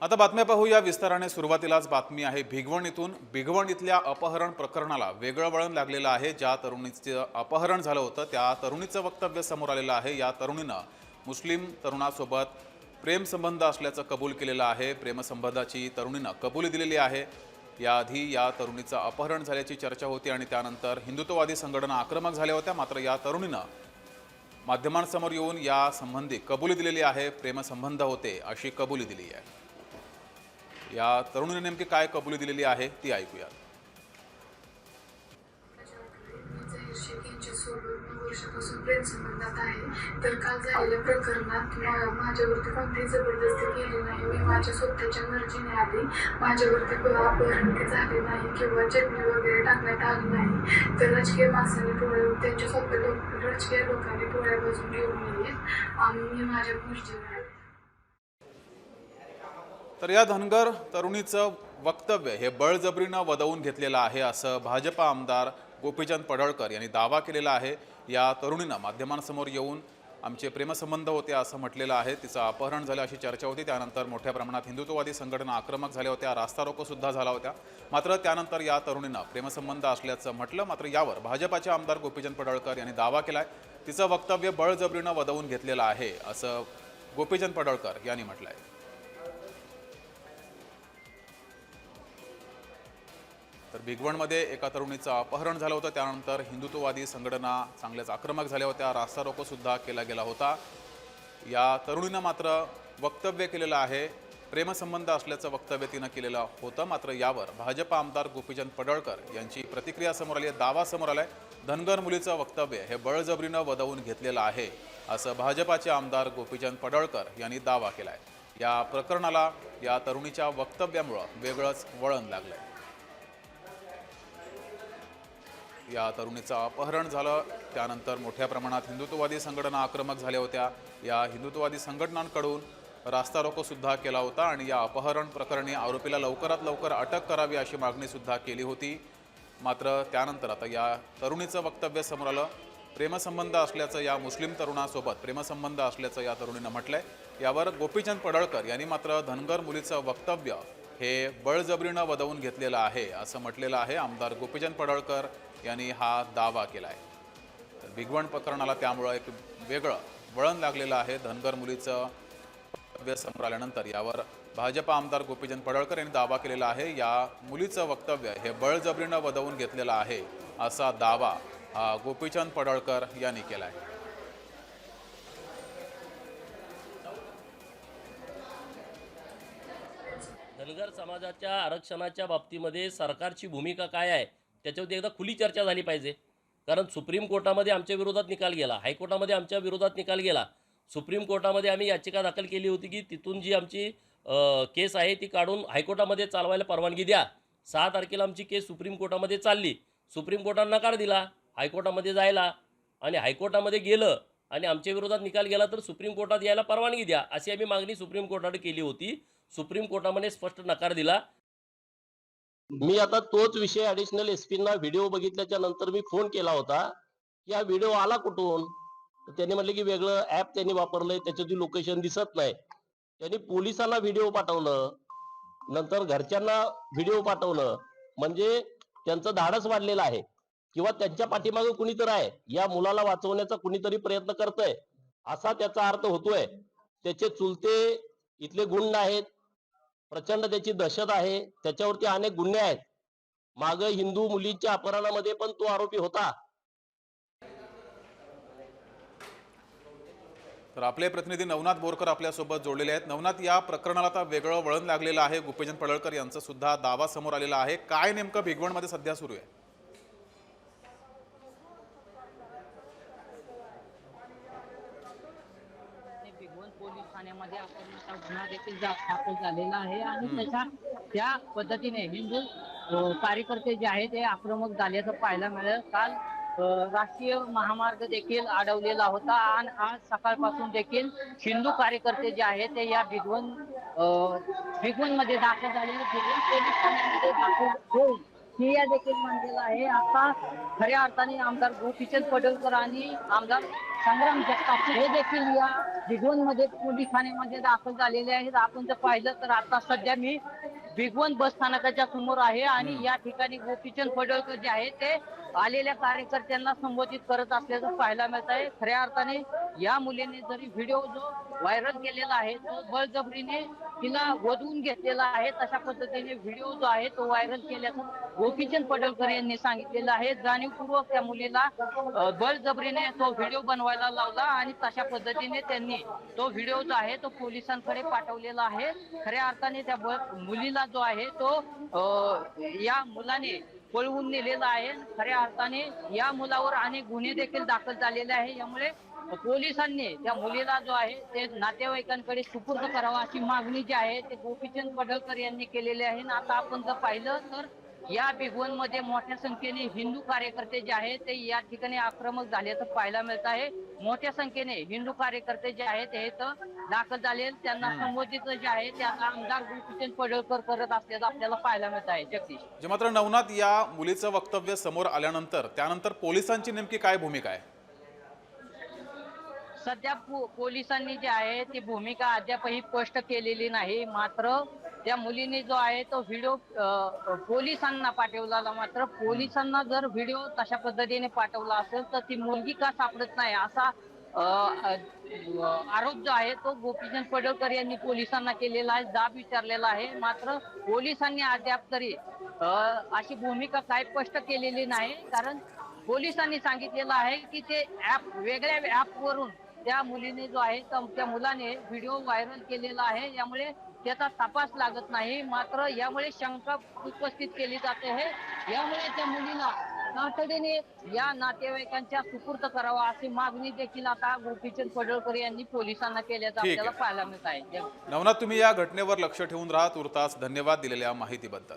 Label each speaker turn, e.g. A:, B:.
A: आता बातम्या पाहूया विस्ताराने। सुरुवातीलाच बातमी आहे भिगवण इथून। भिगवण इथल्या अपहरण प्रकरणाला वेगळं वळण लागलेलं आहे। ज्या तरुणीचं अपहरण झालं होतं त्या तरुणीचं वक्तव्य समोर आलेलं आहे। या तरुणीनं मुस्लिम तरुणासोबत प्रेमसंबंध असल्याचं कबूल केलेलं आहे। प्रेमसंबंधाची तरुणीनं कबुली दिलेली आहे। याआधी या तरुणीचं अपहरण झाल्याची चर्चा होती आणि त्यानंतर हिंदुत्ववादी संघटना आक्रमक झाल्या होत्या। मात्र या तरुणीनं माध्यमांसमोर येऊन या संबंधी कबुली दिलेली आहे। प्रेमसंबंध होते अशी कबुली दिली आहे। या तरुणीने नेमकी काय कबुली दिलेली आहे ती ऐकूया।
B: वर्षापासून प्रेम संबंधात आहे। तर काल झालेल्या प्रकरणात माझ्यावरती कोणतीही जबरदस्ती केली नाही। मी माझ्या स्वतःच्या मर्जीने आली। माझ्यावरती अपहरण झाले नाही किंवा चटणी वगैरे टाकण्यात आली नाही। तर राजकीय माणसाने डोळे त्यांच्या स्वतः राजकीय लोकांनी डोळ्या बाजून घेऊन गेले आणि मी माझ्या मर्जीने आले।
A: तर या धनगर तरुणीचं वक्तव्य हे बळजबरीनं वदवून घेतलेलं आहे असं भाजपा आमदार गोपीचंद पडळकर यांनी दावा केलेला आहे। या तरुणीनं माध्यमांसमोर येऊन आमचे प्रेमसंबंध होते असं म्हटलेलं आहे। तिचं अपहरण झालं अशी चर्चा होती। त्यानंतर मोठ्या प्रमाणात हिंदुत्ववादी संघटना आक्रमक झाल्या होत्या, रास्ता रोको सुद्धा झाला होता। मात्र त्यानंतर या तरुणीनं प्रेमसंबंध असल्याचं म्हटलं। मात्र यावर भाजपाचे आमदार गोपीचंद पडळकर यांनी दावा केलाय तिचं वक्तव्य बळजबरीनं वदवून घेतलेलं आहे असं गोपीचंद पडळकर यांनी म्हटलंय। तर भिगवणमध्ये एका तरुणीचं अपहरण झालं होतं। त्यानंतर हिंदुत्ववादी संघटना चांगल्याच आक्रमक झाल्या होत्या, रास्ता रोको सुद्धा केला गेला होता। या तरुणीनं मात्र वक्तव्य केलेलं आहे, प्रेमसंबंध असल्याचं वक्तव्य तिनं केलेलं होतं। मात्र यावर भाजपा आमदार गोपीचंद पडळकर यांची प्रतिक्रिया समोर आली आहे, दावा समोर आलाय। धनगर मुलीचं वक्तव्य हे बळजबरीनं वदवून घेतलेलं आहे असं भाजपाचे आमदार गोपीचंद पडळकर यांनी दावा केलाय। या प्रकरणाला या तरुणीच्या वक्तव्यामुळे वेगळंच वळण लागलंय। या तरुणीचं अपहरण झालं, त्यानंतर मोठ्या प्रमाणात हिंदुत्ववादी संघटना आक्रमक झाल्या होत्या। या हिंदुत्ववादी संघटनांकडून रास्ता रोको सुद्धा केला होता आणि या अपहरण प्रकरणी आरोपीला लवकरात लवकर अटक करावी अशी मागणी सुद्धा केली होती। मात्र त्यानंतर आता या तरुणीचं वक्तव्य समोर आलं। प्रेमसंबंध असल्याचं या मुस्लिम तरुणासोबत प्रेमसंबंध असल्याचं या तरुणीनं म्हटलंय। यावर गोपीचंद पडळकर यांनी मात्र धनगर मुलीचं वक्तव्य हे बळजबरीनं वदवून घेतलेलं आहे असं म्हटलेलं आहे। आमदार गोपीचंद पडळकर यांनी हा दावा केलाय। तर भिगवण प्रकरणाला त्यामुळे एक वेगळं वळण लागलेलं आहे। धनगर मुलीचं वक्तव्य समोर आल्यानंतर यावर भाजपा आमदार गोपीचंद पडळकर यांनी दावा केलेला आहे, या मुलीचं वक्तव्य हे बळजबरीनं वदवून घेतलेलं आहे असा दावा गोपीचंद पडळकर यांनी केलाय।
C: धनगर समाजाच्या आरक्षणाच्या बाबतीमध्ये सरकारची भूमिका काय आहे त्याच्यावरती एकदा खुली चर्चा झाली पाहिजे। कारण सुप्रीम कोर्टामध्ये आमच्या विरोधात निकाल गेला, हायकोर्टामध्ये आमच्या विरोधात निकाल गेला। सुप्रीम कोर्टामध्ये आम्ही याचिका दाखल केली होती की तिथून जी आमची केस आहे ती काढून हायकोर्टामध्ये चालवायला परवानगी द्या। 6 तारखेला आमची केस सुप्रीम कोर्टामध्ये चालली, सुप्रीम कोर्टाने नकार दिला हायकोर्टामध्ये जायला आणि हायकोर्टामध्ये गेलं आणि आमच्या विरोधात निकाल गेला तर सुप्रीम कोर्टात यायला परवानगी द्या अशी आम्ही मागणी सुप्रीम कोर्टाकडे केली होती। सुप्रीम कोर्टामध्ये स्पष्ट नकार दिला।
D: मी आता तोच विषय ऍडिशनल एसपींना व्हिडिओ बघितल्याच्या नंतर मी फोन केला होता की हा व्हिडिओ आला कुठून। त्यांनी म्हटले की वेगळं ऍप त्यांनी वापरलंय, त्याच्याची लोकेशन दिसत नाही। त्यांनी पोलिसांना व्हिडिओ पाठवलं, नंतर घरच्यांना व्हिडिओ पाठवलं, म्हणजे त्यांचं धाडस वाढलेलं आहे किंवा त्यांच्या पाठीमागे कुणीतरी आहे, या मुलाला वाचवण्याचा कुणीतरी प्रयत्न करतंय असा त्याचा अर्थ होतोय। त्याचे चुलते इथले गुंड आहेत, प्रचंड त्याची दहशत आहे, त्याच्यावरती अनेक गुन्हे आहेत। मागे हिंदू मुलींच्या अपहरणामध्ये पण तो आरोपी होता।
A: तर आपले प्रतिनिधी नवनाथ बोरकर आपल्यासोबत जोडलेले आहेत। नवनाथ, या प्रकरणाला आता वेगळं वळण लागलेलं आहे। गोपीचंद पडळकर यांचा सुद्धा दावा समोर आलेला आहे। काय नेमकं भिगवणमध्ये सध्या सुरू आहे?
E: भिगवण पोलीस ठाण्यामध्ये अपहरणाचा गुन्हा देखील दाखल झालेला आहे आणि त्या पद्धतीने हिंदू कार्यकर्ते जे आहेत ते आक्रमक झाल्याचं पाहायला मिळालं। काल राष्ट्रीय महामार्ग देखील अडवलेला होता आणि आज सकाळपासून देखील हिंदू कार्यकर्ते जे आहेत ते या भिगवण मध्ये दाखल झालेले भिगवण पोलीस ठाण्यामध्ये दाखल होऊन ठिय्या देखील मांडलेला आहे. आता खऱ्या अर्थाने आमदार गोपीचंद पडळकर आणि आमदार संग्राम जगताप हे देखील या भिगवणमध्ये पोलीस ठाण्यामध्ये दाखल झालेले आहेत. आपण जर पाहिलं तर आता सध्या मी भिगवण बस स्थानकाच्या समोर आहे आणि या ठिकाणी गोपीचंद पडळकर जे आहे ते आलेल्या कार्यकर्त्यांना संबोधित करत असल्याचं पाहायला मिळत आहे. खऱ्या अर्थाने या मुलीने जरी व्हिडिओ जो व्हायरल केलेला आहे तो बळजबरीने तिला वधवून घेतलेला आहे, तशा पद्धतीने व्हिडिओ जो आहे तो व्हायरल केल्याचं गोपीचंद पडळकर यांनी सांगितलेलं आहे. जाणीवपूर्वक त्या मुलीला बळजबरीने तो व्हिडिओ बनवायला लावला आणि तशा पद्धतीने त्यांनी तो व्हिडिओ जो आहे तो पोलिसांकडे पाठवलेला आहे. खऱ्या अर्थाने त्या मुलीला जो आहे तो या मुलाने पळवून नेलेला आहे. खऱ्या अर्थाने या मुलावर अनेक गुन्हे देखील दाखल झालेले आहे. यामुळे पोलिसांनी त्या मुलीला जो आहे ते नातेवाईकांकडे सुपूर्द करावा अशी मागणी जी आहे ते गोपीचंद पडळकर यांनी केलेली आहे. आता आपण जर पाहिलं तर या भिगवणमध्ये मोठ्या संख्येने हिंदू कार्यकर्ते जे आहेत ते या ठिकाणी आक्रमक झाल्याचं पाहायला मिळत आहे. मोठ्या संख्येने हिंदू कार्यकर्ते जे आहेत ते इथं दाखल झाले, त्यांना संबोधित जे आहे ते आता आमदार गोपीचंद पडळकर करत असल्याचं आपल्याला पाहायला मिळत आहे. जगदीश,
A: जे मात्र नवनाथ, या मुलीचं वक्तव्य समोर आल्यानंतर त्यानंतर पोलिसांची नेमकी काय भूमिका आहे?
E: सध्या पोलिसांनी जे आहे ती भूमिका अद्यापही स्पष्ट केलेली नाही. मात्र त्या मुलीने जो आहे तो व्हिडिओ पोलिसांना पाठवला. मात्र पोलिसांना जर व्हिडिओ तशा पद्धतीने पाठवला असेल तर ती मुलगी का सापडत नाही असा आरोप जो आहे तो गोपीचंद पडळकर यांनी पोलिसांना केलेला आहे, जाब विचारलेला आहे. मात्र पोलिसांनी अद्याप तरी अशी भूमिका काय स्पष्ट केलेली नाही. कारण पोलिसांनी सांगितलेलं आहे की ते वेगळ्या ऍप वरून त्या मुलीने जो आहे त्या मुलाने व्हिडिओ व्हायरल केलेला आहे, यामुळे त्याचा तपास लागत नाही. मात्र यामुळे शंका उपस्थित केली जाते आहे. यामुळे त्या मुलीला तातडीने या नातेवाईकांच्या सुपूर्द करावा अशी मागणी देखील आता गोपीचंद पडळकर यांनी पोलिसांना केल्याचं
A: ठीक
E: आपल्याला
A: आहे.
E: पाहायला मिळत आहे.
A: नवनाथ, तुम्ही या घटनेवर लक्ष ठेवून राहा. तुर्तास धन्यवाद दिलेल्या माहितीबद्दल.